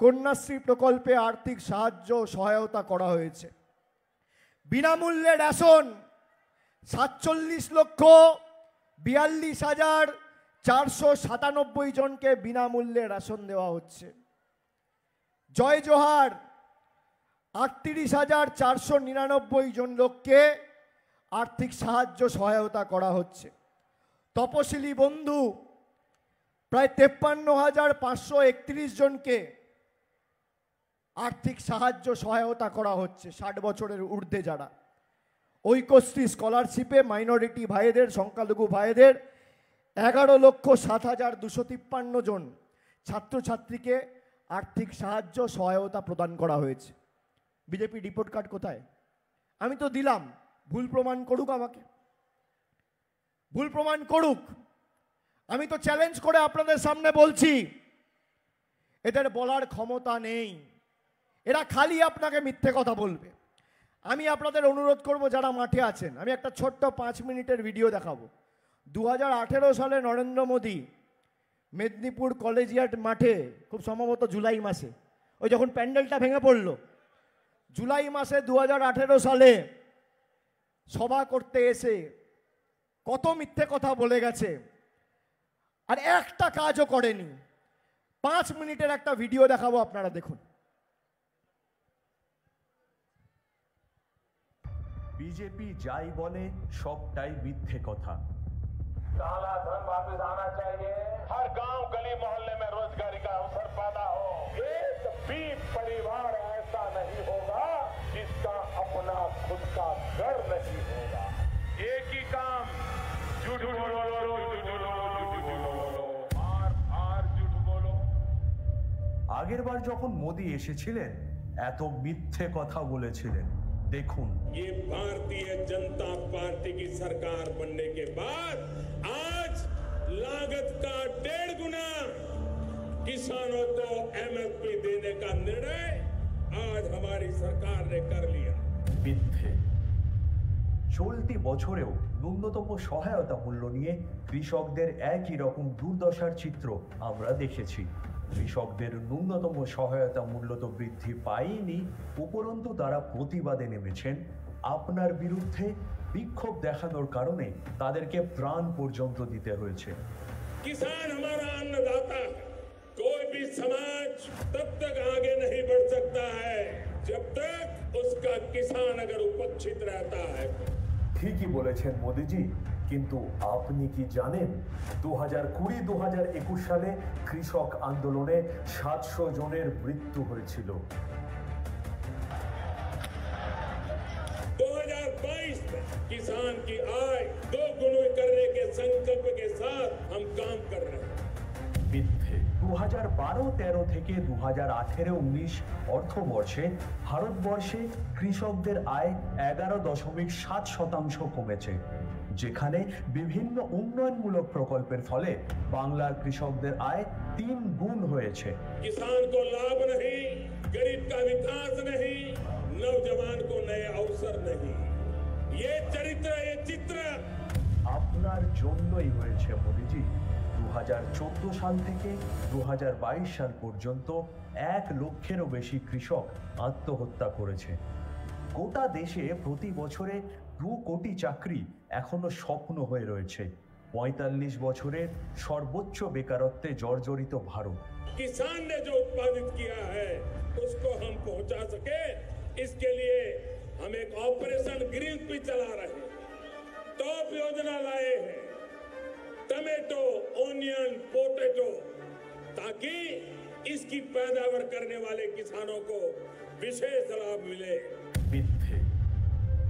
কন্যাশ্রী প্রকল্পে আর্থিক সাহায্য সহায়তা করা হয়েছে। বিনামূল্যে রেশন 47,42,497 জনকে বিনামূল্যে রেশন দেওয়া হচ্ছে। জয় জোহার 38,499 জন লোককে আর্থিক সাহায্য সহায়তা করা হচ্ছে। তপশিলি বন্ধু প্রায় 53,531 জনকে আর্থিক সাহায্য সহায়তা করা হচ্ছে 60 বছরের ঊর্ধ্বে যারা। ঐক্যশ্রী স্কলারশিপে মাইনরিটি ভাইদের, সংখ্যালঘু ভাইদের 11,07,253 জন ছাত্রছাত্রীকে আর্থিক সাহায্য সহায়তা প্রদান করা হয়েছে। বিজেপি রিপোর্ট কার্ড কোথায়? আমি তো দিলাম, ভুল প্রমাণ করুক, আমাকে ভুল প্রমাণ করুক। আমি তো চ্যালেঞ্জ করে আপনাদের সামনে বলছি, এদের বলার ক্ষমতা নেই, এরা খালি আপনাকে মিথ্যে কথা বলবে। আমি আপনাদের অনুরোধ করব, যারা মাঠে আছেন, আমি একটা ছোট্ট 5 মিনিটের ভিডিও দেখাবো। 2018 সালে নরেন্দ্র মোদী মেদিনীপুর কলেজিয়েট মাঠে, খুব সম্ভবত জুলাই মাসে, ওই যখন প্যান্ডেলটা ভেঙে পড়ল, জুলাই মাসে 2018 সালে সভা করতে এসে কত মিথ্যে কথা বলে গেছে, আর একটা কাজও করেনি। 5 মিনিটের একটা ভিডিও দেখাবো, আপনারা দেখুন। बीजेपी যাই বলে সবটাই মিথ্যে কথা। काला धन वापस आना चाहिए, हर गांव गली मोहल्ले में रोजगारी का अवसर पैदा हो। एक भी परिवार ऐसा नहीं होगा जिसका अपना खुद का घर नहीं होगा। एक ही काम, झूठ बोलो, बार झूठ बोलो। আগের বার যখন মোদি এসেছিলেন এত মিথ্যে কথা বলেছিলেন। দেখুন, ये भारतीय जनता पार्टी की सरकार बनने के बाद आज लागत का 1.5 गुना किसानों को एमएसपी देने का निर्णय आज हमारी सरकार ने कर लिया। মিথ্যে। চলতি বছরেও ন্যূনতম সহায়তা মূল্য নিয়ে কৃষকদের একই রকম দুর্দশার চিত্র আমরা দেখেছি। কৃষকদের ন্যূনতম সহায়তা মূল্য তো বৃদ্ধি পায়নি, উপরন্তু তারা প্রতিবাদে নেমেছেন। আপনার বিরুদ্ধে বিক্ষোভ দেখানোর কারণে তাদেরকে প্রাণ পর্যন্ত দিতে হয়েছে। किसान हमारा अन्नदाता है, कोई भी समाज तब तक आगे नहीं बढ़ सकता है जब तक उसका किसान अगर उपेक्षित रहता है। ঠিকই বলেছেন মোদিজি, কিন্তু আপনি কি জানেন 2020-2021 সালে কৃষক আন্দোলনে 700 জনের মৃত্যু হয়েছিল। 2022 में किसान की आय 2 गुना करने के संकल्प के साथ हम काम कर रहे हैं। মিথ্যে। 2012-13 থেকে 2018-19 অর্থবর্ষে ভারতবর্ষে কৃষকদের আয় 11.7% কমেছে, যেখানে বিভিন্ন উন্নয়নমূলক প্রকল্পের ফলে বাংলার কৃষকদের আয় 3 গুণ হয়েছে। किसान को लाभ नहीं, गरीब का विकास नहीं, नौजवान को नए अवसर नहीं। ये चरित्र, ये चित्र আপনার জন্যই হয়েছে মোদিজি। 2014 সাল থেকে 2022 সাল পর্যন্ত 1 লক্ষেরও বেশি কৃষক আত্মহত্যা করেছে। গোটা দেশে প্রতি বছরে 2 কোটি চাকরি এখনো স্বপ্ন হয়ে রয়েছে। 45 বছরের সর্বোচ্চ বেকারত্বে জর্জরিত ভারত। किसान ने जो उत्पादित किया है उसको हम पहुंचा सके, इसके लिए हम एक ऑपरेशन ग्रीन भी चला रहे हैं। टॉप योजना लाए हैं, टमेटो, ओनियन, पोटैटो, ताकि इसकी पैदावार करने वाले किसानों को विशेष लाभ मिले। মিথ্যে।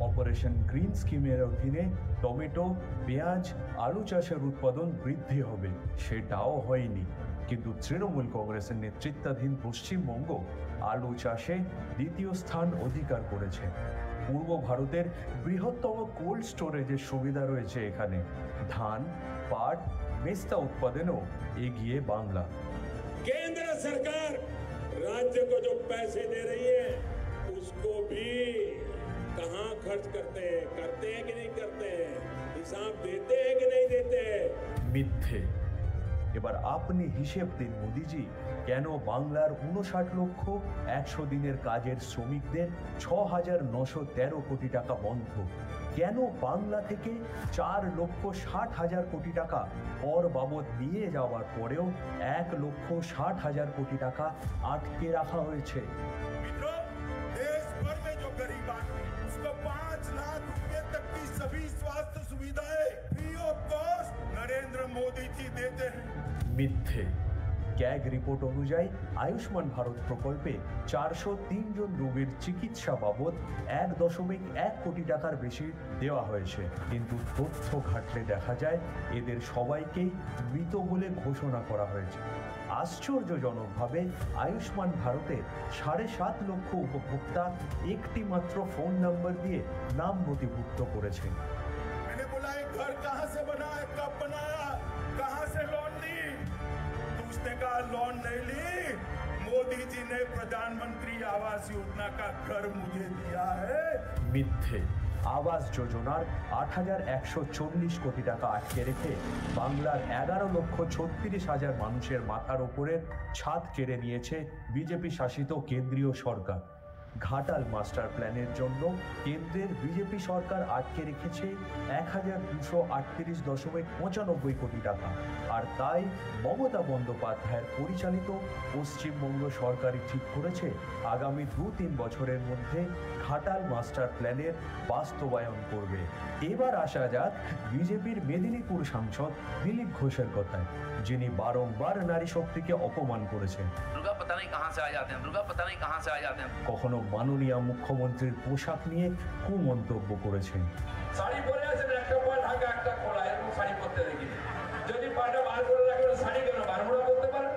অপারেশন গ্রিন স্কিমের অধীনে টমেটো, পেঁয়াজ, আলু চাষের উৎপাদন বৃদ্ধি হবে, সেটাও হয়নি। কিন্তু তৃণমূল কংগ্রেসের নেতৃত্বাধীন পশ্চিমবঙ্গ আলু চাষে 2য় স্থান অধিকার করেছে। পূর্ব ভারতের বৃহত্তম কোল্ড স্টোরেজের সুবিধা রয়েছে এখানে। ধান, পাট, মেস্তা উৎপাদনেও এগিয়ে বাংলা। केंद्र सरकार राज्य को जो पैसे दे रही है उसको भी कहां खर्च करते हैं कि नहीं करते हैं, हिसाब देते हैं कि नहीं देते हैं। মিথ্যে। এবার আপনি হিসেব দিন মোদিজি, কেন বাংলার 59 লক্ষ 100 দিনের কাজের শ্রমিকদের 6,913 কোটি টাকা বন্ধ? কেন বাংলা থেকে 4,60,000 কোটি টাকা কর বাবদ নিয়ে যাওয়ার পরেও 1,60,000 কোটি টাকা আটকে রাখা হয়েছে? मित्रों, देश भर में जो गरीब आदमी उसको 5 लाख रुपए तक की सभी स्वास्थ्य सुविधाएं free of cost Narendra Modi ji देते हैं। মিথ্যে। ক্যাগ রিপোর্ট অনুযায়ী আয়ুষ্মান ভারত প্রকল্পে 403 জন রোগীর চিকিৎসা বাবদ 1.1 কোটি টাকার বেশি দেওয়া হয়েছে, কিন্তু তথ্য ঘাটলে দেখা যায় এদের সবাইকেই মৃত বলে ঘোষণা করা হয়েছে। আশ্চর্যজনকভাবে আয়ুষ্মান ভারতে 7.5 লক্ষ উপভোক্তা একটি মাত্র ফোন নাম্বার দিয়ে নাম নথিভুক্ত করেছেন। मैंने बोला ये घर कहाँ से बना है, कब बनाया, कहाँ से लोन ली? तो उसने कहा लोन नहीं ली, मोदी जी ने प्रधानमंत्री आवास योजना का घर मुझे दिया है। মিথ্যে। আবাস যোজনার 8,140 কোটি টাকা আটকে রেখে বাংলার 11,36,000 মানুষের মাথার উপরে ছাদ কেড়ে নিয়েছে বিজেপি শাসিত কেন্দ্রীয় সরকার। ঘাটাল মাস্টার প্ল্যানের জন্য কেন্দ্রের বিজেপি সরকার আটকে রেখেছে 1,238.95 কোটি টাকা, আর তাই মমতা বন্দ্যোপাধ্যায়ের পরিচালিত পশ্চিমবঙ্গ সরকারই ঠিক করেছে আগামী 2-3 বছরের মধ্যে ঘাটাল মাস্টার প্ল্যানের বাস্তবায়ন করবে। এবার আসা যাক বিজেপির মেদিনীপুর সাংসদ দিলীপ ঘোষের কথায়, যিনি বারংবার নারী শক্তিকে অপমান করেছেন। दुर्गा पता नहीं कहां से आ जाते हैं, दुर्गा पता नहीं कहां से आ जाते हैं। কখনো মাননীয় মুখ্যমন্ত্রীর পোশাক নিয়ে কুমন্তব্য করেছেন। শাড়ি পরে আছেন, একটা পা ঢাকা একটা খোলা, এরকম শাড়ি পরতে দেখিনি। যদি পাটা বার করে রাখেন শাড়ি কেন বারমুড়া করতে পারেন,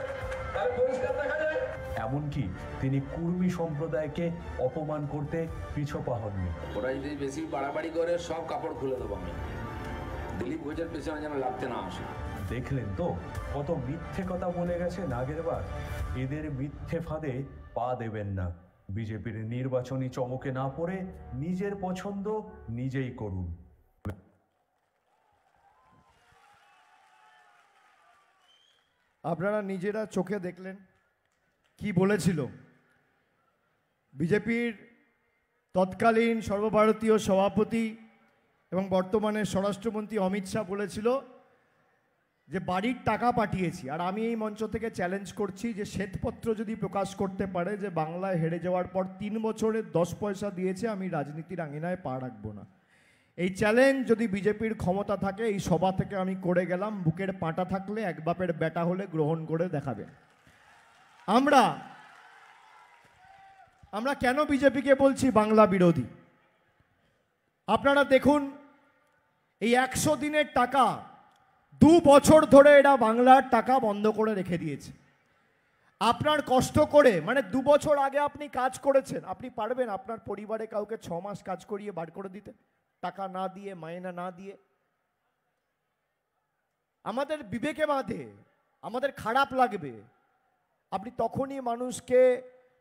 তাহলে পরিষ্কার দেখা যায়। এমনকি তিনি কুর্মী সম্প্রদায়কে অপমান করতে পিছপা হননি। ওরা যদি বেশি বাড়াবাড়ি করে সব কাপড় খুলে দেবো আমি, দিলীপ ঘোষের পেছনে যেন লাগতে না আসে। দেখলেন তো কত মিথ্যে কথা বলে গেছে আগের বার। এদের মিথ্যে ফাঁদে পা দেবেন না। বিজেপির নির্বাচনী চমকে না পড়ে নিজের পছন্দ নিজেই করুন। আপনারা নিজেরা চোখে দেখলেন কি বলেছিল। বিজেপির তৎকালীন সর্বভারতীয় সভাপতি এবং বর্তমানে স্বরাষ্ট্রমন্ত্রী অমিত শাহ বলেছিল যে বাড়ির টাকা পাঠিয়েছি, আর আমি এই মঞ্চ থেকে চ্যালেঞ্জ করছি যে শ্বেতপত্র যদি প্রকাশ করতে পারে যে বাংলায় হেরে যাওয়ার পর 3 বছরে 10 পয়সা দিয়েছে, আমি রাজনীতির আঙিনায় পা রাখবো না। এই চ্যালেঞ্জ যদি বিজেপির ক্ষমতা থাকে, এই সভা থেকে আমি করে গেলাম, বুকের পাঁটা থাকলে এক বাপের বেটা হলে গ্রহণ করে দেখাবে। আমরা কেন বিজেপিকে বলছি বাংলা বিরোধী? আপনারা দেখুন, এই 100 দিনের টাকা 2 বছর ধরে এরা বাংলার টাকা বন্ধ করে রেখে দিয়েছে। আপনার কষ্ট করে, মানে 2 বছর আগে আপনি কাজ করেছেন, আপনি পারবেন আপনার পরিবারে কাউকে 6 মাস কাজ করিয়ে বার করে দিতে, টাকা না দিয়ে, মাইনা না দিয়ে? আমাদের বিবেকে বাঁধে, আমাদের খারাপ লাগবে। আপনি তখনই মানুষকে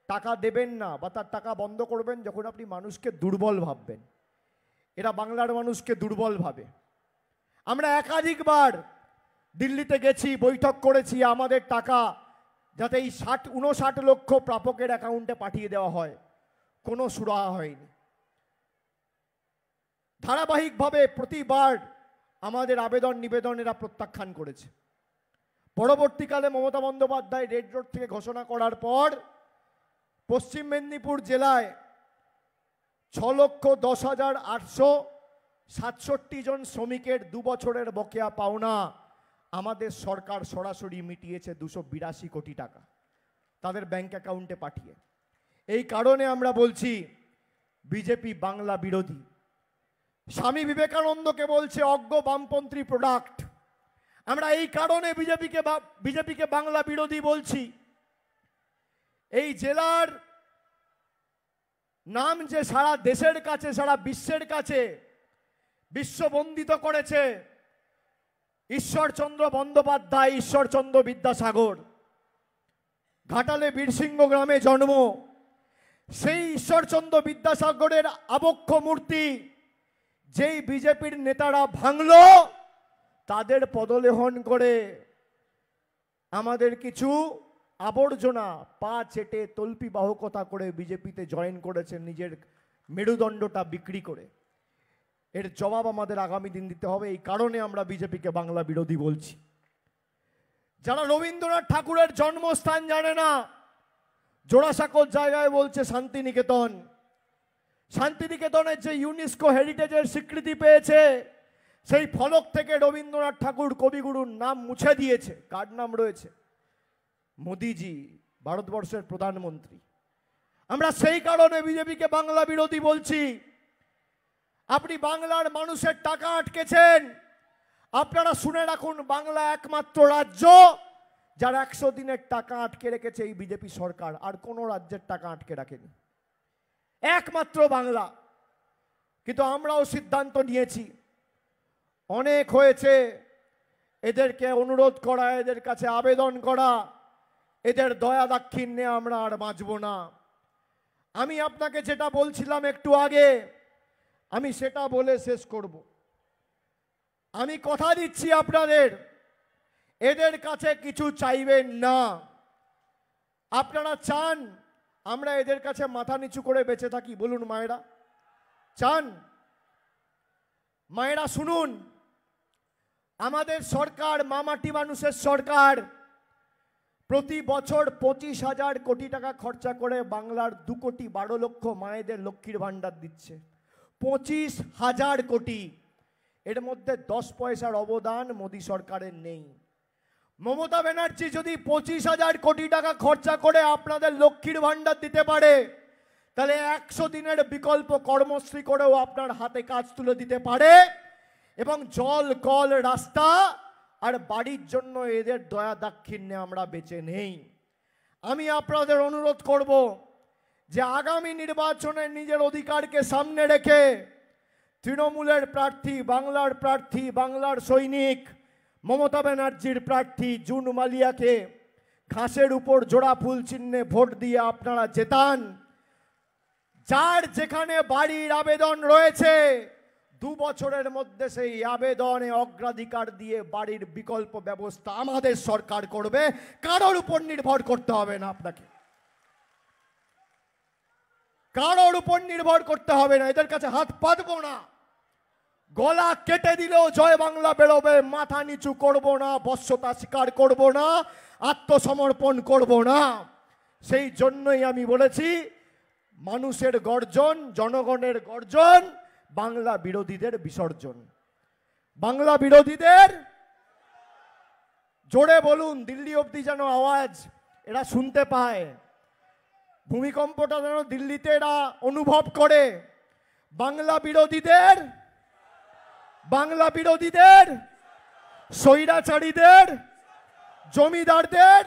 টাকা দেবেন না বা তার টাকা বন্ধ করবেন যখন আপনি মানুষকে দুর্বল ভাববেন। এরা বাংলার মানুষকে দুর্বল ভাবে। আমরা একাধিকবার দিল্লিতে গেছি, বৈঠক করেছি, আমাদের টাকা যাতে এই 59 লক্ষ প্রাপকের অ্যাকাউন্টে পাঠিয়ে দেওয়া হয়, কোনো সুরাহা হয়নি। ধারাবাহিকভাবে প্রতিবার আমাদের আবেদন নিবেদন এরা প্রত্যাখ্যান করেছে। পরবর্তীকালে মমতা বন্দ্যোপাধ্যায় রেড রোড থেকে ঘোষণা করার পর পশ্চিম মেদিনীপুর জেলায় 6,10,867 জন শ্রমিকের 2 বছরের বকেয়া পাওনা আমাদের সরকার সরাসরি মিটিয়েছে 282 কোটি টাকা তাদের ব্যাংক অ্যাকাউন্টে পাঠিয়ে। এই কারণে আমরা বলছি বিজেপি বাংলা বিরোধী। স্বামী বিবেকানন্দকে বলছে অজ্ঞ বামপন্থী প্রোডাক্ট। আমরা এই কারণে বিজেপিকে বাংলা বিরোধী বলছি। এই জেলার নাম যে সারা দেশের কাছে, সারা বিশ্বের কাছে বিশ্ববন্দিত করেছে ঈশ্বরচন্দ্র বন্দ্যোপাধ্যায়, ঈশ্বরচন্দ্র বিদ্যাসাগর। ঘাটালে বীরসিংহ গ্রামে জন্ম। সেই ঈশ্বরচন্দ্র বিদ্যাসাগরের আবক্ষ মূর্তি যেই বিজেপির নেতারা ভাঙল, তাদের পদলেহন করে আমাদের কিছু আবর্জনা পা চেটে তল্পি বাহকতা করে বিজেপিতে জয়েন করেছেন, নিজের মেরুদণ্ডটা বিক্রি করে। এর জবাব আমাদের আগামী দিন দিতে হবে। এই কারণে আমরা বিজেপিকে বাংলা বিরোধী বলছি। যারা রবীন্দ্রনাথ ঠাকুরের জন্মস্থান জানে না, জোড়াসাঁকোর জায়গায় বলছে শান্তিনিকেতন। শান্তিনিকেতনের যে ইউনেস্কো হেরিটেজের স্বীকৃতি পেয়েছে, সেই ফলক থেকে রবীন্দ্রনাথ ঠাকুর কবিগুরুর নাম মুছে দিয়েছে। কার নাম রয়েছে? মোদিজি ভারতবর্ষের প্রধানমন্ত্রী। আমরা সেই কারণে বিজেপিকে বাংলা বিরোধী বলছি। আপনি বাংলার মানুষের টাকা আটকেছেন। আপনারা শুনে রাখুন, বাংলা একমাত্র রাজ্য যার 100 দিনের টাকা আটকে রেখেছে এই বিজেপি সরকার, আর কোনো রাজ্যের টাকা আটকে রাখেনি, একমাত্র বাংলা। কিন্তু আমরাও সিদ্ধান্ত নিয়েছি, অনেক হয়েছে, এদেরকে অনুরোধ করা, এদের কাছে আবেদন করা, এদের দয়া দাক্ষিণ্যে আমরা আর বাঁচব না। আমি আপনাকে যেটা বলছিলাম একটু আগে, আমি সেটা বলে শেষ করব। আমি কথা দিচ্ছি আপনাদের, এদের কাছে কিছু চাইবেন না। আপনারা চান আমরা এদের কাছে মাথা নিচু করে বেঁচে থাকি? বলুন মায়েরা, চান? মায়েরা শুনুন, আমাদের সরকার মামাটি মানুষের সরকার প্রতি বছর 25,000 কোটি টাকা খরচা করে বাংলার 2,12,00,000 মায়েদের লক্ষ্মীর ভাণ্ডার দিচ্ছে। 25,000 কোটি। এর মধ্যে 10 পয়সার অবদান মোদী সরকারের নেই। মমতা ব্যানার্জি যদি 25,000 কোটি টাকা খরচা করে আপনাদের লক্ষ্মীর ভাণ্ডার দিতে পারে, তাহলে 100 দিনের বিকল্প কর্মশ্রী করেও আপনার হাতে কাজ তুলে দিতে পারে, এবং জল, কল, রাস্তা আর বাড়ির জন্য এদের দয়া দাক্ষিণ্যে আমরা বেঁচে নেই। আমি আপনাদের অনুরোধ করব যে আগামী নির্বাচনে নিজের অধিকারকে সামনে রেখে তৃণমূলের প্রার্থী, বাংলার প্রার্থী, বাংলার সৈনিক মমতা ব্যানার্জির প্রার্থী জুন মালিয়াকে ঘাসের উপর জোড়া ফুল চিহ্নে ভোট দিয়ে আপনারা জেতান। যার যেখানে বাড়ির আবেদন রয়েছে 2 বছরের মধ্যে সেই আবেদনে অগ্রাধিকার দিয়ে বাড়ির বিকল্প ব্যবস্থা আমাদের সরকার করবে। কারোর উপর নির্ভর করতে হবে না, আপনাকে কারোর উপর নির্ভর করতে হবে না। এদের কাছে হাত পাতবো না। গলা কেটে দিলেও জয় বাংলা বেরোবে। মাথা নিচু করব না, বশ্যতা স্বীকার করব না, আত্মসমর্পণ করব না। সেই জন্যই আমি বলেছি, মানুষের গর্জন, জনগণের গর্জন, বাংলা বিরোধীদের বিসর্জন। বাংলা বিরোধীদের জোরে বলুন, দিল্লি অবধি যেন আওয়াজ এরা শুনতে পায়। ভূমিকম্পটা যেন দিল্লিতে এরা অনুভব করে। বাংলা বিরোধীদের, বাংলা বিরোধীদের, স্বৈরাচারীদের, জমিদারদের,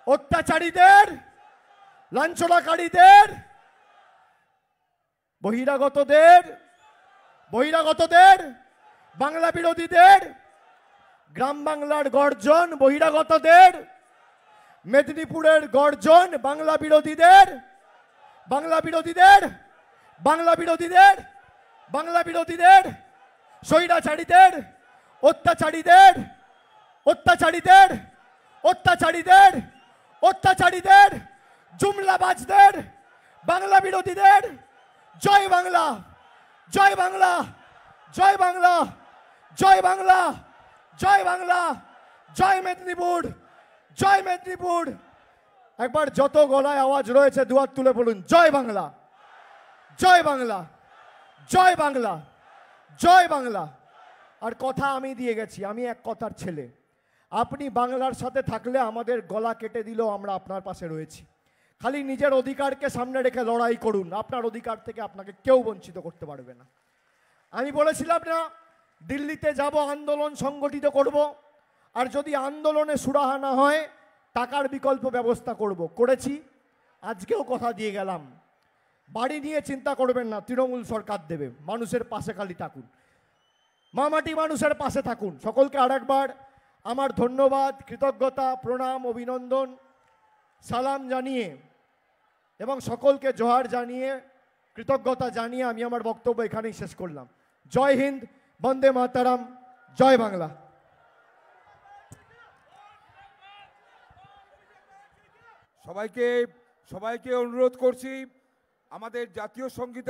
অত্যাচারীদের, লাঞ্ছনাকারীদের, বহিরাগতদের, বাংলা বিরোধীদের, গ্রাম বাংলার গর্জন বহিরাগতদের, মেদিনীপুরের গর্জন বাংলা বিরোধীদের, বাংলা বিরোধীদের, বাংলা বিরোধীদের, বাংলা বিরোধীদের, স্বৈরাচারীদের, অত্যাচারীদের, অত্যাচারীদের, অত্যাচারীদের, অত্যাচারীদের, জুমলাবাজদের, বাংলা বিরোধীদের। জয় বাংলা, জয় বাংলা, জয় বাংলা, জয় বাংলা, জয় বাংলা, জয় মেদিনীপুর, জয় মেদিনীপুর। একবার যত গলায় আওয়াজ রয়েছে দুহাত তুলে বলুন, জয় বাংলা, জয় বাংলা, জয় বাংলা, জয় বাংলা। আর কথা আমি দিয়ে গেছি, আমি এক কথার ছেলে। আপনি বাংলার সাথে থাকলে আমাদের গলা কেটে দিলেও আমরা আপনার পাশে রয়েছি। খালি নিজের অধিকারকে সামনে রেখে লড়াই করুন, আপনার অধিকার থেকে আপনাকে কেউ বঞ্চিত করতে পারবে না। আমি বলেছিলাম না দিল্লিতে যাব, আন্দোলন সংগঠিত করব, আর যদি আন্দোলনে সুরাহা না হয় টাকার বিকল্প ব্যবস্থা করব। করেছি, আজকেও কথা দিয়ে গেলাম। বাড়ি নিয়ে চিন্তা করবেন না, তৃণমূল সরকার দেবে। মানুষের পাশে খালি থাকুন, মামাটি মানুষের পাশে থাকুন। সকলকে আরেকবার আমার ধন্যবাদ, কৃতজ্ঞতা, প্রণাম, অভিনন্দন, সালাম জানিয়ে এবং সকলকে জোহার জানিয়ে, কৃতজ্ঞতা জানিয়ে আমি আমার বক্তব্য এখানেই শেষ করলাম। জয় হিন্দ, বন্দে মাতারাম, জয় বাংলা। সবাইকে অনুরোধ করছি, আমাদের জাতীয় সঙ্গীত